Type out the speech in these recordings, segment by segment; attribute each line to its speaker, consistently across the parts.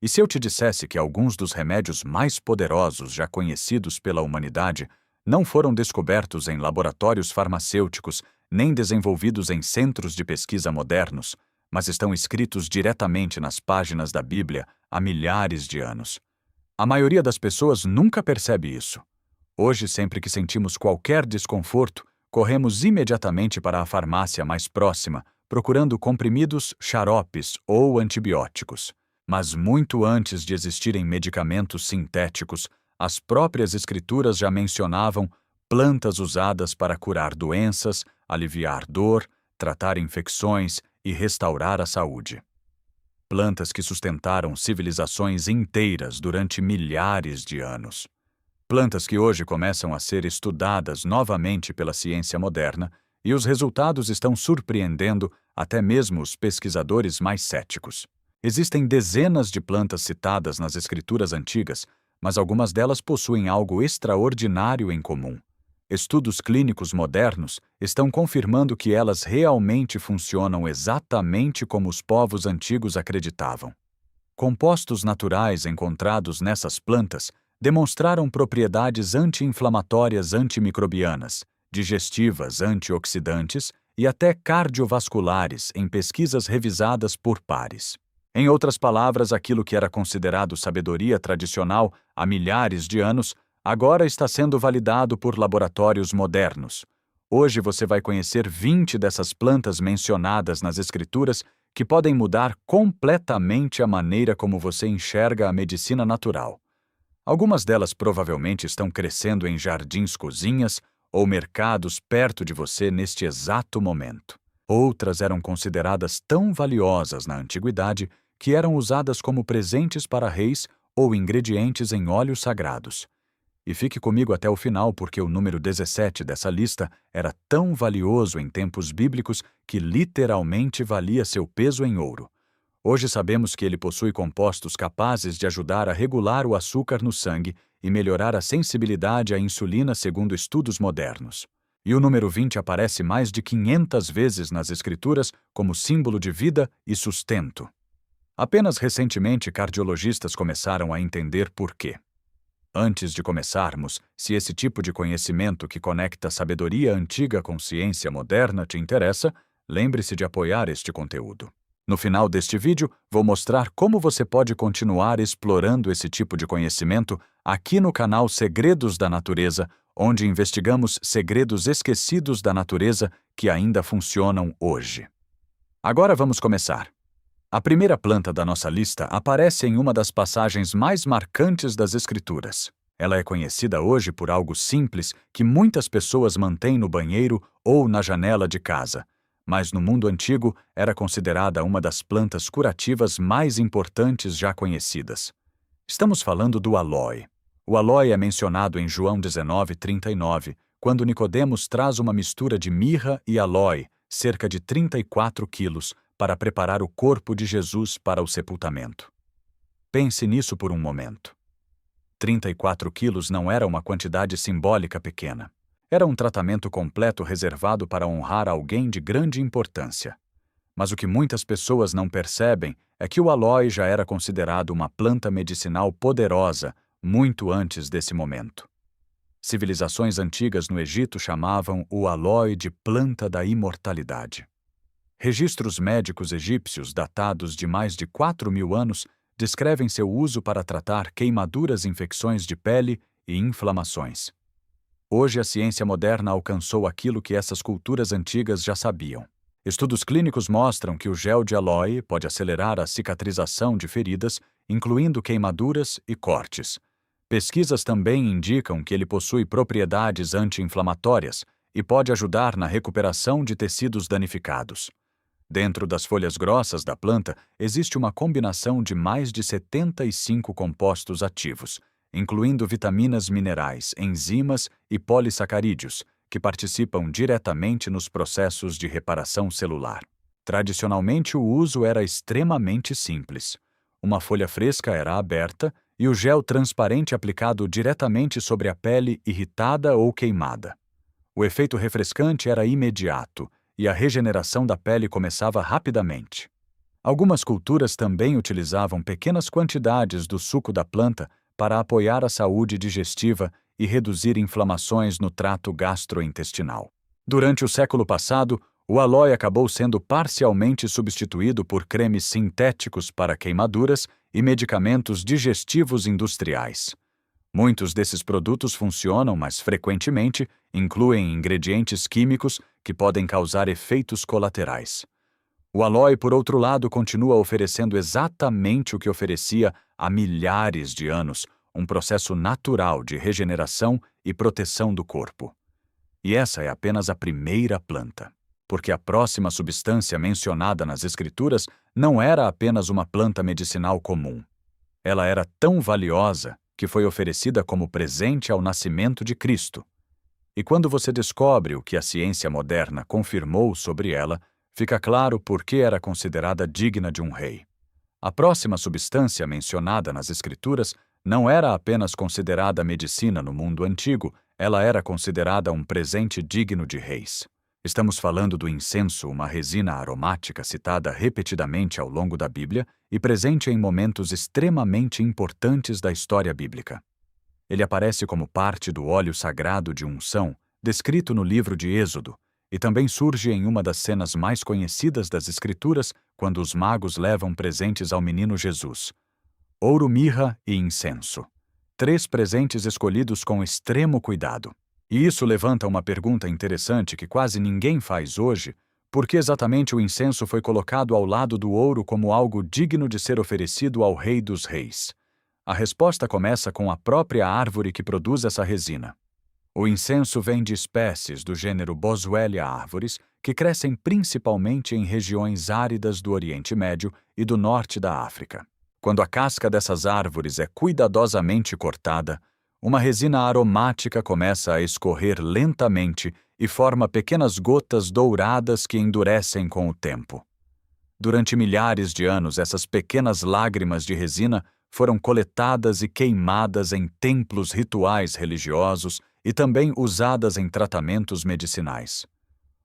Speaker 1: E se eu te dissesse que alguns dos remédios mais poderosos já conhecidos pela humanidade não foram descobertos em laboratórios farmacêuticos nem desenvolvidos em centros de pesquisa modernos, mas estão escritos diretamente nas páginas da Bíblia há milhares de anos? A maioria das pessoas nunca percebe isso. Hoje, sempre que sentimos qualquer desconforto, corremos imediatamente para a farmácia mais próxima, procurando comprimidos, xaropes ou antibióticos. Mas muito antes de existirem medicamentos sintéticos, as próprias Escrituras já mencionavam plantas usadas para curar doenças, aliviar dor, tratar infecções e restaurar a saúde. Plantas que sustentaram civilizações inteiras durante milhares de anos. Plantas que hoje começam a ser estudadas novamente pela ciência moderna, e os resultados estão surpreendendo até mesmo os pesquisadores mais céticos. Existem dezenas de plantas citadas nas escrituras antigas, mas algumas delas possuem algo extraordinário em comum. Estudos clínicos modernos estão confirmando que elas realmente funcionam exatamente como os povos antigos acreditavam. Compostos naturais encontrados nessas plantas demonstraram propriedades anti-inflamatórias antimicrobianas, digestivas antioxidantes e até cardiovasculares em pesquisas revisadas por pares. Em outras palavras, aquilo que era considerado sabedoria tradicional há milhares de anos, agora está sendo validado por laboratórios modernos. Hoje você vai conhecer 20 dessas plantas mencionadas nas Escrituras que podem mudar completamente a maneira como você enxerga a medicina natural. Algumas delas provavelmente estão crescendo em jardins-cozinhas ou mercados perto de você neste exato momento. Outras eram consideradas tão valiosas na antiguidade que eram usadas como presentes para reis ou ingredientes em óleos sagrados. E fique comigo até o final, porque o número 17 dessa lista era tão valioso em tempos bíblicos que literalmente valia seu peso em ouro. Hoje sabemos que ele possui compostos capazes de ajudar a regular o açúcar no sangue e melhorar a sensibilidade à insulina segundo estudos modernos. E o número 20 aparece mais de 500 vezes nas Escrituras como símbolo de vida e sustento. Apenas recentemente cardiologistas começaram a entender por quê. Antes de começarmos, se esse tipo de conhecimento que conecta sabedoria antiga com ciência moderna te interessa, lembre-se de apoiar este conteúdo. No final deste vídeo, vou mostrar como você pode continuar explorando esse tipo de conhecimento aqui no canal Segredos da Natureza, onde investigamos segredos esquecidos da natureza que ainda funcionam hoje. Agora vamos começar. A primeira planta da nossa lista aparece em uma das passagens mais marcantes das Escrituras. Ela é conhecida hoje por algo simples que muitas pessoas mantêm no banheiro ou na janela de casa, mas no mundo antigo era considerada uma das plantas curativas mais importantes já conhecidas. Estamos falando do aloe. O aloe é mencionado em João 19:39, quando Nicodemos traz uma mistura de mirra e aloe, cerca de 34 quilos, para preparar o corpo de Jesus para o sepultamento. Pense nisso por um momento. 34 quilos não era uma quantidade simbólica pequena. Era um tratamento completo reservado para honrar alguém de grande importância. Mas o que muitas pessoas não percebem é que o aloe já era considerado uma planta medicinal poderosa muito antes desse momento. Civilizações antigas no Egito chamavam o aloe de planta da imortalidade. Registros médicos egípcios datados de mais de 4.000 anos descrevem seu uso para tratar queimaduras, infecções de pele e inflamações. Hoje a ciência moderna alcançou aquilo que essas culturas antigas já sabiam. Estudos clínicos mostram que o gel de aloe pode acelerar a cicatrização de feridas, incluindo queimaduras e cortes. Pesquisas também indicam que ele possui propriedades anti-inflamatórias e pode ajudar na recuperação de tecidos danificados. Dentro das folhas grossas da planta existe uma combinação de mais de 75 compostos ativos, incluindo vitaminas minerais, enzimas e polissacarídeos, que participam diretamente nos processos de reparação celular. Tradicionalmente, o uso era extremamente simples. Uma folha fresca era aberta e o gel transparente aplicado diretamente sobre a pele irritada ou queimada. O efeito refrescante era imediato e a regeneração da pele começava rapidamente. Algumas culturas também utilizavam pequenas quantidades do suco da planta para apoiar a saúde digestiva e reduzir inflamações no trato gastrointestinal. Durante o século passado, o aloe acabou sendo parcialmente substituído por cremes sintéticos para queimaduras e medicamentos digestivos industriais. Muitos desses produtos funcionam, mas frequentemente incluem ingredientes químicos que podem causar efeitos colaterais. O aloe, por outro lado, continua oferecendo exatamente o que oferecia há milhares de anos, um processo natural de regeneração e proteção do corpo. E essa é apenas a primeira planta, porque a próxima substância mencionada nas Escrituras não era apenas uma planta medicinal comum. Ela era tão valiosa que foi oferecida como presente ao nascimento de Cristo. E quando você descobre o que a ciência moderna confirmou sobre ela, fica claro por que era considerada digna de um rei. A próxima substância mencionada nas Escrituras não era apenas considerada medicina no mundo antigo, ela era considerada um presente digno de reis. Estamos falando do incenso, uma resina aromática citada repetidamente ao longo da Bíblia e presente em momentos extremamente importantes da história bíblica. Ele aparece como parte do óleo sagrado de unção, descrito no livro de Êxodo, e também surge em uma das cenas mais conhecidas das Escrituras, quando os magos levam presentes ao menino Jesus: ouro, mirra e incenso. 3 presentes escolhidos com extremo cuidado. E isso levanta uma pergunta interessante que quase ninguém faz hoje: por que exatamente o incenso foi colocado ao lado do ouro como algo digno de ser oferecido ao Rei dos Reis? A resposta começa com a própria árvore que produz essa resina. O incenso vem de espécies do gênero Boswellia árvores, que crescem principalmente em regiões áridas do Oriente Médio e do norte da África. Quando a casca dessas árvores é cuidadosamente cortada, uma resina aromática começa a escorrer lentamente e forma pequenas gotas douradas que endurecem com o tempo. Durante milhares de anos, essas pequenas lágrimas de resina foram coletadas e queimadas em templos rituais religiosos e também usadas em tratamentos medicinais.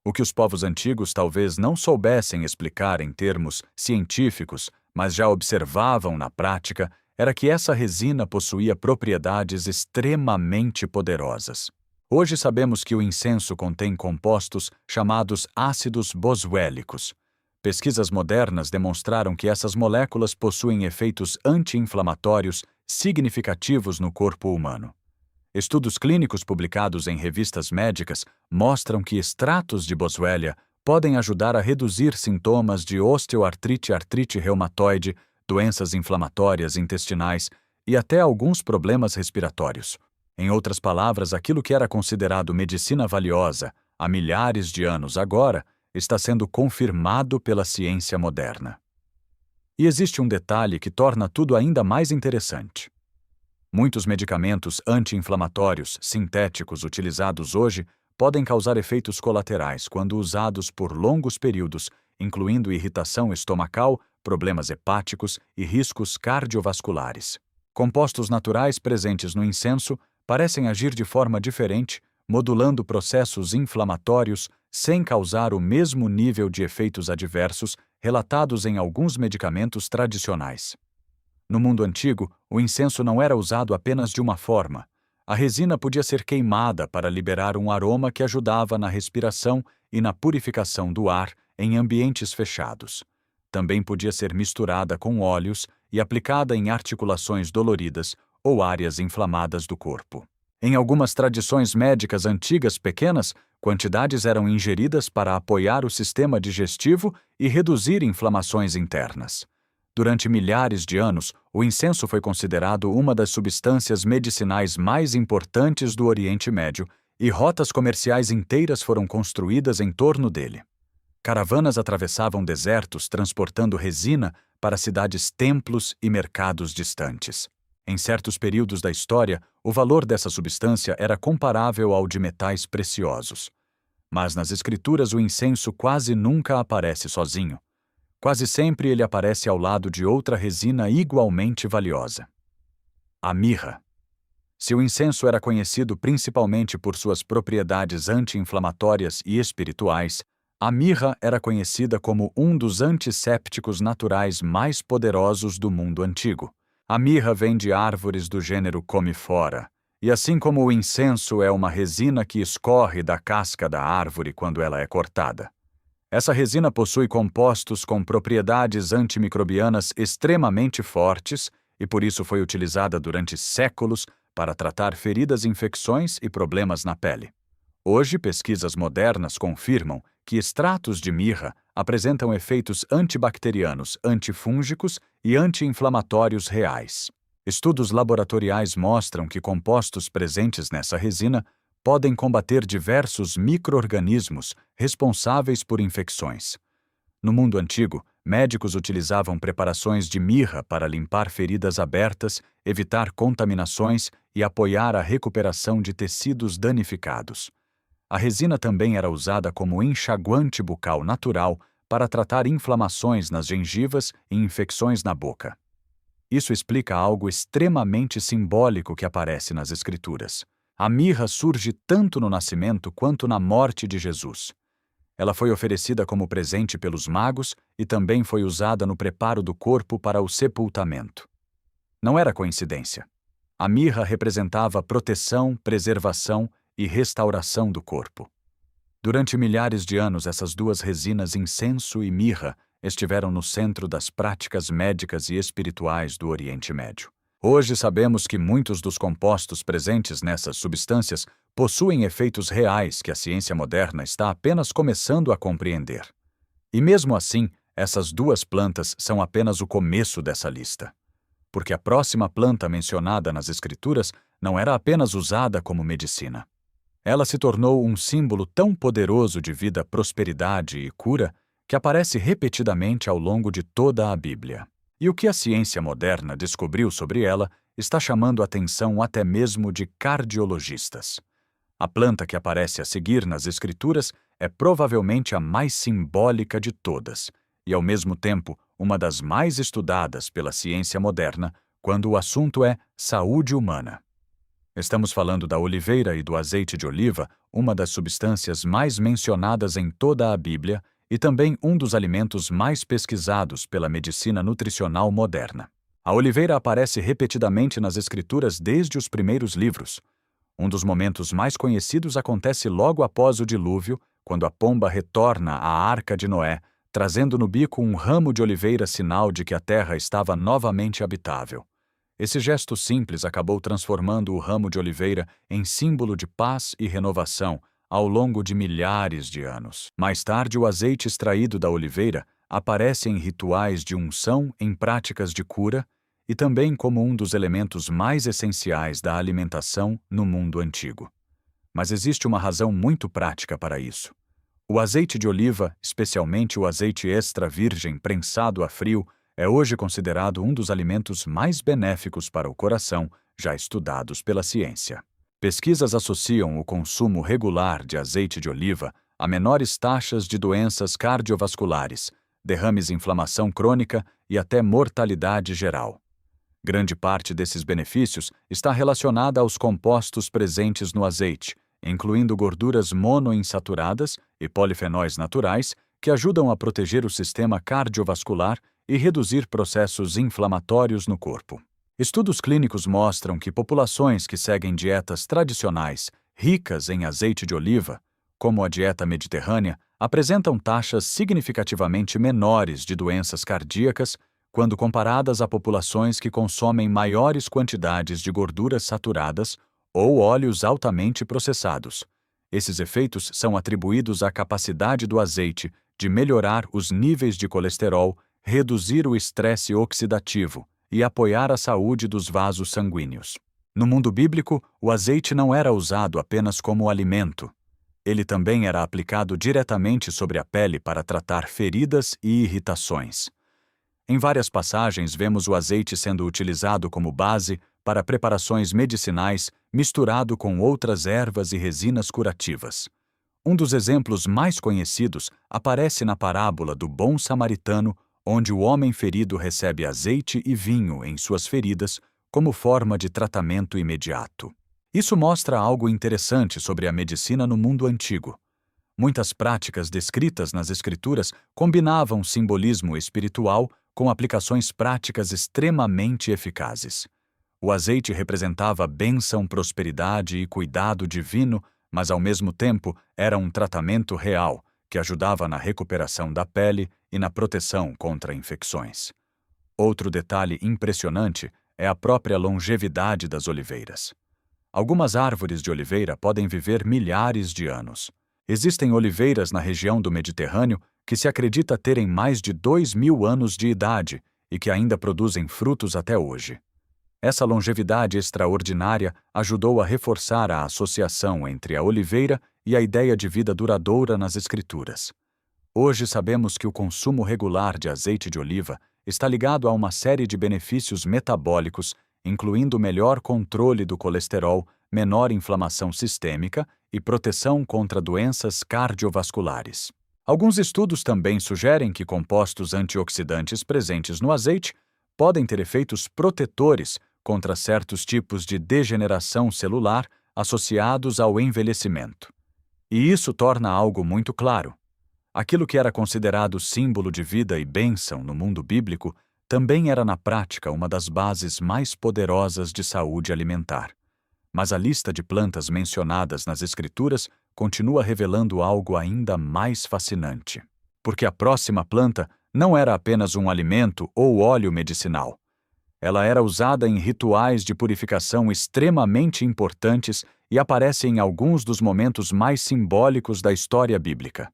Speaker 1: O que os povos antigos talvez não soubessem explicar em termos científicos, mas já observavam na prática, era que essa resina possuía propriedades extremamente poderosas. Hoje sabemos que o incenso contém compostos chamados ácidos boswellicos. Pesquisas modernas demonstraram que essas moléculas possuem efeitos anti-inflamatórios significativos no corpo humano. Estudos clínicos publicados em revistas médicas mostram que extratos de boswellia podem ajudar a reduzir sintomas de osteoartrite, artrite reumatoide, doenças inflamatórias intestinais e até alguns problemas respiratórios. Em outras palavras, aquilo que era considerado medicina valiosa há milhares de anos agora está sendo confirmado pela ciência moderna. E existe um detalhe que torna tudo ainda mais interessante. Muitos medicamentos anti-inflamatórios sintéticos utilizados hoje podem causar efeitos colaterais quando usados por longos períodos, incluindo irritação estomacal, problemas hepáticos e riscos cardiovasculares. Compostos naturais presentes no incenso parecem agir de forma diferente, modulando processos inflamatórios sem causar o mesmo nível de efeitos adversos relatados em alguns medicamentos tradicionais. No mundo antigo, o incenso não era usado apenas de uma forma. A resina podia ser queimada para liberar um aroma que ajudava na respiração e na purificação do ar em ambientes fechados. Também podia ser misturada com óleos e aplicada em articulações doloridas ou áreas inflamadas do corpo. Em algumas tradições médicas antigas pequenas, quantidades eram ingeridas para apoiar o sistema digestivo e reduzir inflamações internas. Durante milhares de anos, o incenso foi considerado uma das substâncias medicinais mais importantes do Oriente Médio e rotas comerciais inteiras foram construídas em torno dele. Caravanas atravessavam desertos transportando resina para cidades-templos e mercados distantes. Em certos períodos da história, o valor dessa substância era comparável ao de metais preciosos. Mas nas Escrituras o incenso quase nunca aparece sozinho. Quase sempre ele aparece ao lado de outra resina igualmente valiosa: a mirra. Se o incenso era conhecido principalmente por suas propriedades anti-inflamatórias e espirituais, A mirra era conhecida como um dos antissépticos naturais mais poderosos do mundo antigo. A mirra vem de árvores do gênero Comifora, e assim como o incenso é uma resina que escorre da casca da árvore quando ela é cortada. Essa resina possui compostos com propriedades antimicrobianas extremamente fortes e por isso foi utilizada durante séculos para tratar feridas, infecções e problemas na pele. Hoje, pesquisas modernas confirmam que extratos de mirra apresentam efeitos antibacterianos, antifúngicos e anti-inflamatórios reais. Estudos laboratoriais mostram que compostos presentes nessa resina podem combater diversos micro-organismos responsáveis por infecções. No mundo antigo, médicos utilizavam preparações de mirra para limpar feridas abertas, evitar contaminações e apoiar a recuperação de tecidos danificados. A resina também era usada como enxaguante bucal natural para tratar inflamações nas gengivas e infecções na boca. Isso explica algo extremamente simbólico que aparece nas Escrituras. A mirra surge tanto no nascimento quanto na morte de Jesus. Ela foi oferecida como presente pelos magos e também foi usada no preparo do corpo para o sepultamento. Não era coincidência. A mirra representava proteção, preservação e restauração do corpo. Durante milhares de anos, essas duas resinas, incenso e mirra, estiveram no centro das práticas médicas e espirituais do Oriente Médio. Hoje sabemos que muitos dos compostos presentes nessas substâncias possuem efeitos reais que a ciência moderna está apenas começando a compreender. E mesmo assim, essas duas plantas são apenas o começo dessa lista. Porque a próxima planta mencionada nas Escrituras não era apenas usada como medicina. Ela se tornou um símbolo tão poderoso de vida, prosperidade e cura que aparece repetidamente ao longo de toda a Bíblia. E o que a ciência moderna descobriu sobre ela está chamando a atenção até mesmo de cardiologistas. A planta que aparece a seguir nas Escrituras é provavelmente a mais simbólica de todas e, ao mesmo tempo, uma das mais estudadas pela ciência moderna quando o assunto é saúde humana. Estamos falando da oliveira e do azeite de oliva, uma das substâncias mais mencionadas em toda a Bíblia e também um dos alimentos mais pesquisados pela medicina nutricional moderna. A oliveira aparece repetidamente nas Escrituras desde os primeiros livros. Um dos momentos mais conhecidos acontece logo após o dilúvio, quando a pomba retorna à arca de Noé, trazendo no bico um ramo de oliveira, sinal de que a terra estava novamente habitável. Esse gesto simples acabou transformando o ramo de oliveira em símbolo de paz e renovação ao longo de milhares de anos. Mais tarde, o azeite extraído da oliveira aparece em rituais de unção, em práticas de cura e também como um dos elementos mais essenciais da alimentação no mundo antigo. Mas existe uma razão muito prática para isso. O azeite de oliva, especialmente o azeite extra virgem prensado a frio, é hoje considerado um dos alimentos mais benéficos para o coração já estudados pela ciência. Pesquisas associam o consumo regular de azeite de oliva a menores taxas de doenças cardiovasculares, derrames, inflamação crônica e até mortalidade geral. Grande parte desses benefícios está relacionada aos compostos presentes no azeite, incluindo gorduras monoinsaturadas e polifenóis naturais que ajudam a proteger o sistema cardiovascular e reduzir processos inflamatórios no corpo. Estudos clínicos mostram que populações que seguem dietas tradicionais ricas em azeite de oliva, como a dieta mediterrânea, apresentam taxas significativamente menores de doenças cardíacas quando comparadas a populações que consomem maiores quantidades de gorduras saturadas ou óleos altamente processados. Esses efeitos são atribuídos à capacidade do azeite de melhorar os níveis de colesterol, reduzir o estresse oxidativo e apoiar a saúde dos vasos sanguíneos. No mundo bíblico, o azeite não era usado apenas como alimento. Ele também era aplicado diretamente sobre a pele para tratar feridas e irritações. Em várias passagens, vemos o azeite sendo utilizado como base para preparações medicinais, misturado com outras ervas e resinas curativas. Um dos exemplos mais conhecidos aparece na parábola do bom samaritano, onde o homem ferido recebe azeite e vinho em suas feridas como forma de tratamento imediato. Isso mostra algo interessante sobre a medicina no mundo antigo. Muitas práticas descritas nas Escrituras combinavam simbolismo espiritual com aplicações práticas extremamente eficazes. O azeite representava bênção, prosperidade e cuidado divino, mas ao mesmo tempo era um tratamento real que ajudava na recuperação da pele e na proteção contra infecções. Outro detalhe impressionante é a própria longevidade das oliveiras. Algumas árvores de oliveira podem viver milhares de anos. Existem oliveiras na região do Mediterrâneo que se acredita terem mais de 2.000 anos de idade e que ainda produzem frutos até hoje. Essa longevidade extraordinária ajudou a reforçar a associação entre a oliveira e a ideia de vida duradoura nas Escrituras. Hoje sabemos que o consumo regular de azeite de oliva está ligado a uma série de benefícios metabólicos, incluindo melhor controle do colesterol, menor inflamação sistêmica e proteção contra doenças cardiovasculares. Alguns estudos também sugerem que compostos antioxidantes presentes no azeite podem ter efeitos protetores contra certos tipos de degeneração celular associados ao envelhecimento. E isso torna algo muito claro. Aquilo que era considerado símbolo de vida e bênção no mundo bíblico também era na prática uma das bases mais poderosas de saúde alimentar. Mas a lista de plantas mencionadas nas Escrituras continua revelando algo ainda mais fascinante. Porque a próxima planta não era apenas um alimento ou óleo medicinal. Ela era usada em rituais de purificação extremamente importantes e aparece em alguns dos momentos mais simbólicos da história bíblica.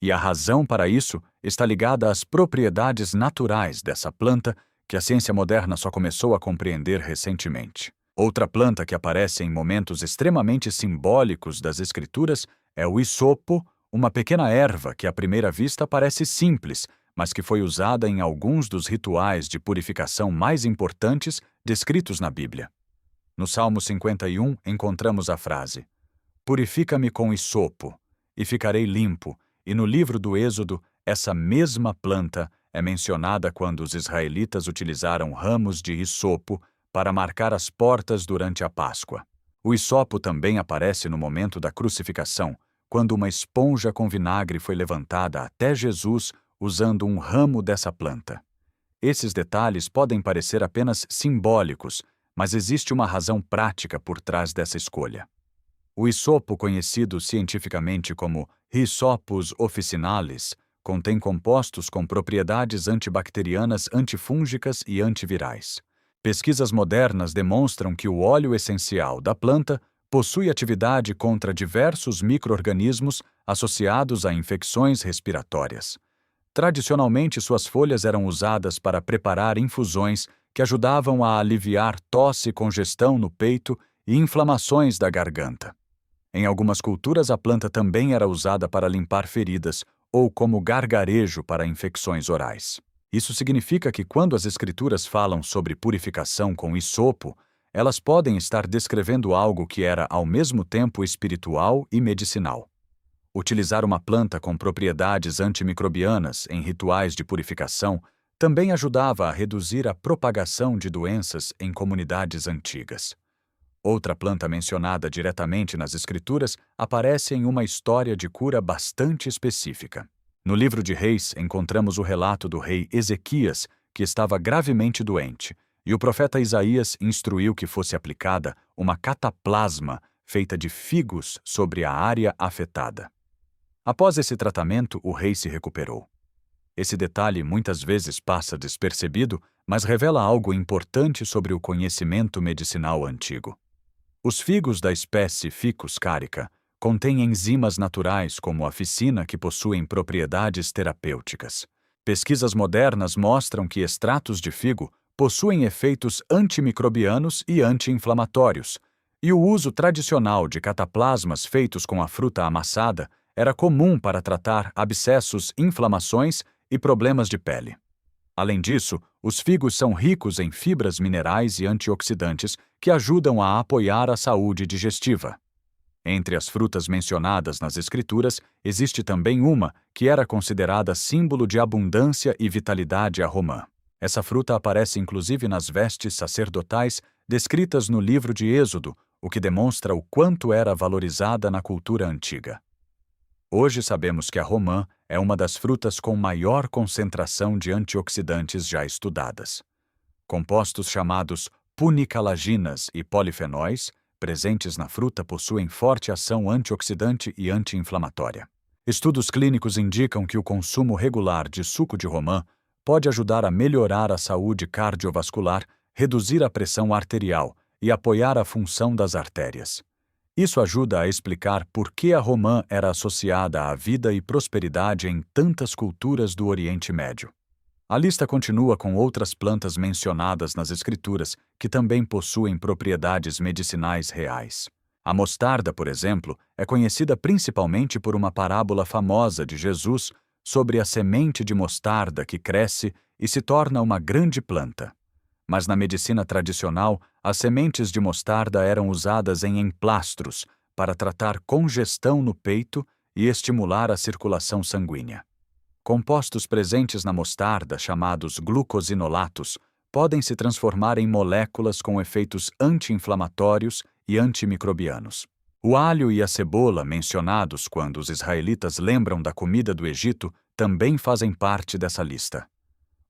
Speaker 1: E a razão para isso está ligada às propriedades naturais dessa planta que a ciência moderna só começou a compreender recentemente. Outra planta que aparece em momentos extremamente simbólicos das Escrituras é o hisopo, uma pequena erva que à primeira vista parece simples, mas que foi usada em alguns dos rituais de purificação mais importantes descritos na Bíblia. No Salmo 51 encontramos a frase: "Purifica-me com hisopo, e ficarei limpo", e no livro do Êxodo, essa mesma planta é mencionada quando os israelitas utilizaram ramos de hisopo para marcar as portas durante a Páscoa. O hisopo também aparece no momento da crucificação, quando uma esponja com vinagre foi levantada até Jesus usando um ramo dessa planta. Esses detalhes podem parecer apenas simbólicos, mas existe uma razão prática por trás dessa escolha. O hisopo, conhecido cientificamente como Hisopus officinalis, contém compostos com propriedades antibacterianas, antifúngicas e antivirais. Pesquisas modernas demonstram que o óleo essencial da planta possui atividade contra diversos micro-organismos associados a infecções respiratórias. Tradicionalmente, suas folhas eram usadas para preparar infusões que ajudavam a aliviar tosse, congestão no peito e inflamações da garganta. Em algumas culturas, a planta também era usada para limpar feridas ou como gargarejo para infecções orais. Isso significa que quando as Escrituras falam sobre purificação com hisopo, elas podem estar descrevendo algo que era ao mesmo tempo espiritual e medicinal. Utilizar uma planta com propriedades antimicrobianas em rituais de purificação também ajudava a reduzir a propagação de doenças em comunidades antigas. Outra planta mencionada diretamente nas Escrituras aparece em uma história de cura bastante específica. No livro de Reis, encontramos o relato do rei Ezequias, que estava gravemente doente, e o profeta Isaías instruiu que fosse aplicada uma cataplasma feita de figos sobre a área afetada. Após esse tratamento, o rei se recuperou. Esse detalhe muitas vezes passa despercebido, mas revela algo importante sobre o conhecimento medicinal antigo. Os figos da espécie Ficus carica contêm enzimas naturais como a ficina que possuem propriedades terapêuticas. Pesquisas modernas mostram que extratos de figo possuem efeitos antimicrobianos e anti-inflamatórios, e o uso tradicional de cataplasmas feitos com a fruta amassada era comum para tratar abscessos, inflamações e problemas de pele. Além disso, os figos são ricos em fibras minerais e antioxidantes que ajudam a apoiar a saúde digestiva. Entre as frutas mencionadas nas Escrituras, existe também uma que era considerada símbolo de abundância e vitalidade a romã. Essa fruta aparece inclusive nas vestes sacerdotais descritas no livro de Êxodo, o que demonstra o quanto era valorizada na cultura antiga. Hoje sabemos que a romã é uma das frutas com maior concentração de antioxidantes já estudadas. Compostos chamados punicalaginas e polifenóis, presentes na fruta, possuem forte ação antioxidante e anti-inflamatória. Estudos clínicos indicam que o consumo regular de suco de romã pode ajudar a melhorar a saúde cardiovascular, reduzir a pressão arterial e apoiar a função das artérias. Isso ajuda a explicar por que a romã era associada à vida e prosperidade em tantas culturas do Oriente Médio. A lista continua com outras plantas mencionadas nas Escrituras que também possuem propriedades medicinais reais. A mostarda, por exemplo, é conhecida principalmente por uma parábola famosa de Jesus sobre a semente de mostarda que cresce e se torna uma grande planta. Mas na medicina tradicional, as sementes de mostarda eram usadas em emplastros para tratar congestão no peito e estimular a circulação sanguínea. Compostos presentes na mostarda, chamados glucosinolatos, podem se transformar em moléculas com efeitos anti-inflamatórios e antimicrobianos. O alho e a cebola, mencionados quando os israelitas lembram da comida do Egito, também fazem parte dessa lista.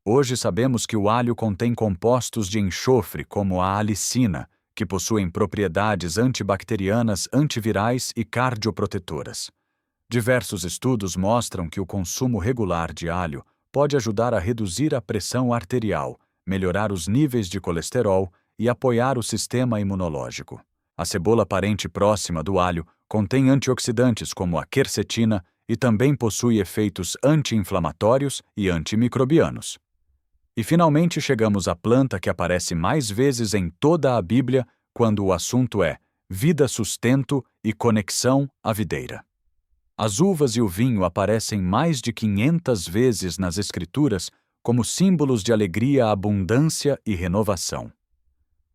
Speaker 1: Hoje sabemos que o alho contém compostos de enxofre, como a alicina, que possuem propriedades antibacterianas, antivirais e cardioprotetoras. Diversos estudos mostram que o consumo regular de alho pode ajudar a reduzir a pressão arterial, melhorar os níveis de colesterol e apoiar o sistema imunológico. A cebola, parente próxima do alho, contém antioxidantes como a quercetina e também possui efeitos anti-inflamatórios e antimicrobianos. E finalmente chegamos à planta que aparece mais vezes em toda a Bíblia quando o assunto é vida, sustento e conexão à videira. As uvas e o vinho aparecem mais de 500 vezes nas Escrituras como símbolos de alegria, abundância e renovação.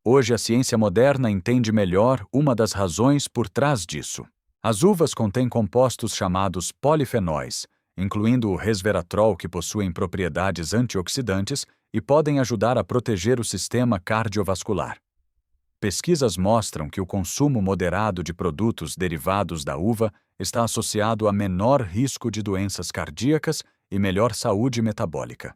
Speaker 1: Hoje a ciência moderna entende melhor uma das razões por trás disso. As uvas contêm compostos chamados polifenóis, incluindo o resveratrol, que possuem propriedades antioxidantes e podem ajudar a proteger o sistema cardiovascular. Pesquisas mostram que o consumo moderado de produtos derivados da uva está associado a menor risco de doenças cardíacas e melhor saúde metabólica.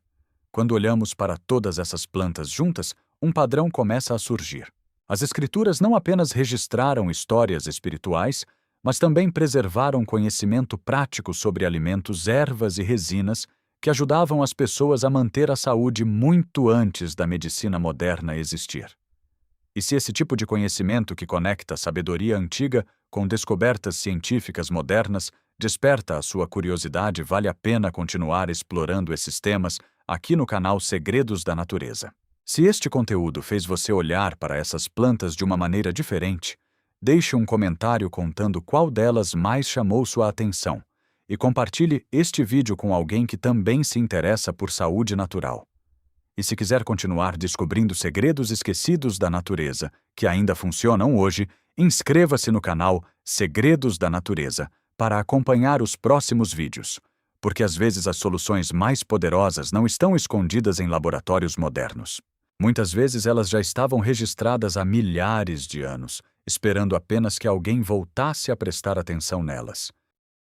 Speaker 1: Quando olhamos para todas essas plantas juntas, um padrão começa a surgir. As Escrituras não apenas registraram histórias espirituais, mas também preservaram conhecimento prático sobre alimentos, ervas e resinas que ajudavam as pessoas a manter a saúde muito antes da medicina moderna existir. E se esse tipo de conhecimento que conecta a sabedoria antiga com descobertas científicas modernas desperta a sua curiosidade, vale a pena continuar explorando esses temas aqui no canal Segredos da Natureza. Se este conteúdo fez você olhar para essas plantas de uma maneira diferente, deixe um comentário contando qual delas mais chamou sua atenção e compartilhe este vídeo com alguém que também se interessa por saúde natural. E se quiser continuar descobrindo segredos esquecidos da natureza que ainda funcionam hoje, inscreva-se no canal Segredos da Natureza para acompanhar os próximos vídeos, porque às vezes as soluções mais poderosas não estão escondidas em laboratórios modernos. Muitas vezes elas já estavam registradas há milhares de anos, esperando apenas que alguém voltasse a prestar atenção nelas.